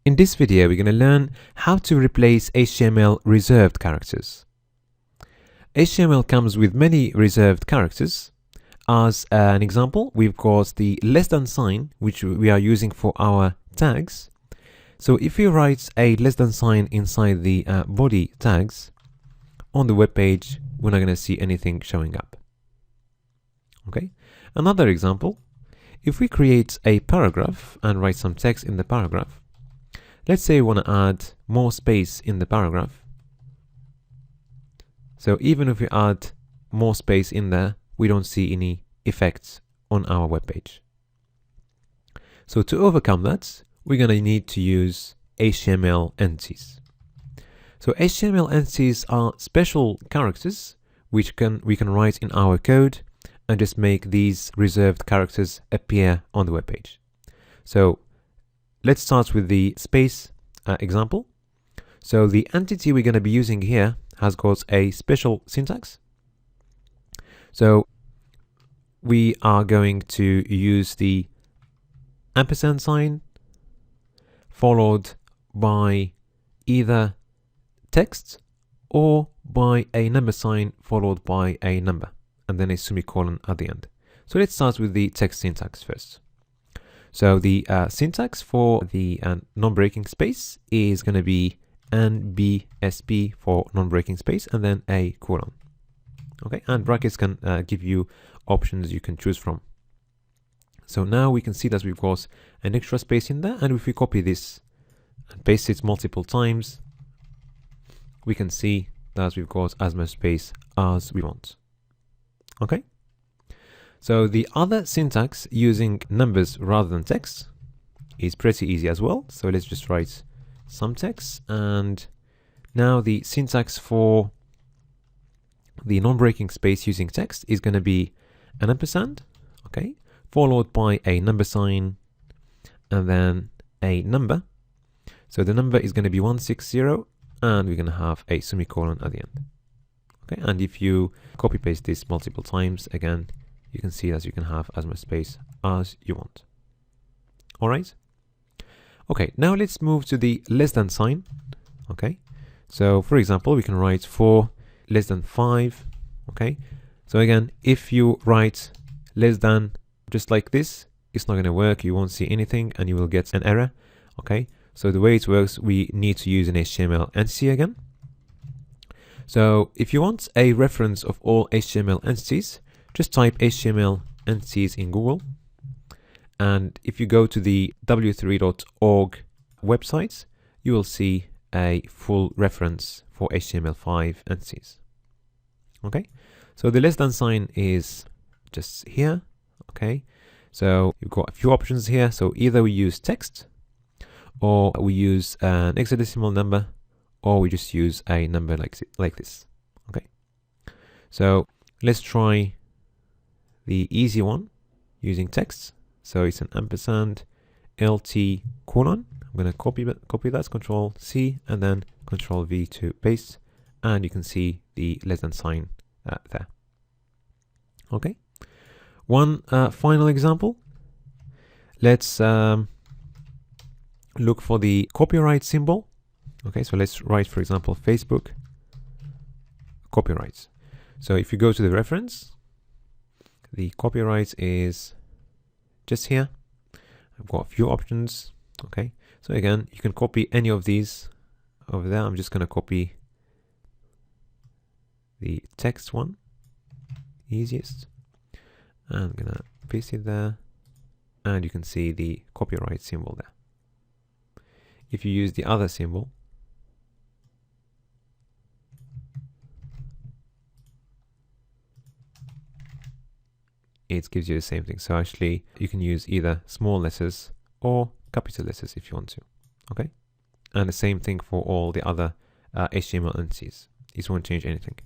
In this video, we're going to learn how to replace HTML reserved characters. HTML comes with many reserved characters. As an example, we've got the less than sign, which we are using for our tags. So if you write a less than sign inside the body tags, on the web page, we're not going to see anything showing up. Okay. Another example, if we create a paragraph and write some text in the paragraph, let's say we want to add more space in the paragraph. So even if we add more space in there, we don't see any effects on our web page. So to overcome that, we're going to need to use HTML entities. So HTML entities are special characters which we can write in our code and just make these reserved characters appear on the web page. So let's start with the space example. So the entity we're going to be using here has got a special syntax. So we are going to use the ampersand sign followed by either text or by a number sign followed by a number and then a semicolon at the end. So let's start with the text syntax first. So the syntax for the non-breaking space is going to be NBSP for non-breaking space and then a colon. Okay, and brackets can give you options you can choose from. So now we can see that we've got an extra space in there, and if we copy this and paste it multiple times, we can see that we've got as much space as we want. Okay. So the other syntax using numbers rather than text is pretty easy as well. So let's just write some text, and now the syntax for the non-breaking space using text is going to be an ampersand, okay, followed by a number sign and then a number. So the number is going to be 160 and we're going to have a semicolon at the end. Okay, and if you copy paste this multiple times, again, you can see that you can have as much space as you want. All right. Okay, now let's move to the less than sign. Okay, so for example, we can write for less than 5. Okay, so again, if you write less than just like this, it's not going to work. You won't see anything and you will get an error. Okay, so the way it works, we need to use an HTML entity again. So if you want a reference of all HTML entities, just type HTML entities in Google. And if you go to the w3.org website, you will see a full reference for HTML5 entities. Okay, so the less than sign is just here. Okay, so you've got a few options here. So either we use text, or we use an hexadecimal number, or we just use a number like this. Okay, so let's try the easy one using text. So it's an ampersand LT colon. I'm going to copy that, Control C and then Control V to paste, and you can see the less than sign there. Okay, one final example. Let's look for the copyright symbol. Okay, so let's write, for example, Facebook copyrights. So if you go to the reference, the copyright is just here. I've got a few options. Okay, so again, you can copy any of these over there. I'm just going to copy the text one, easiest. And I'm going to paste it there, and you can see the copyright symbol there. If you use the other symbol, it gives you the same thing. So actually, you can use either small letters or capital letters if you want to. Okay, and the same thing for all the other HTML entities. It won't change anything.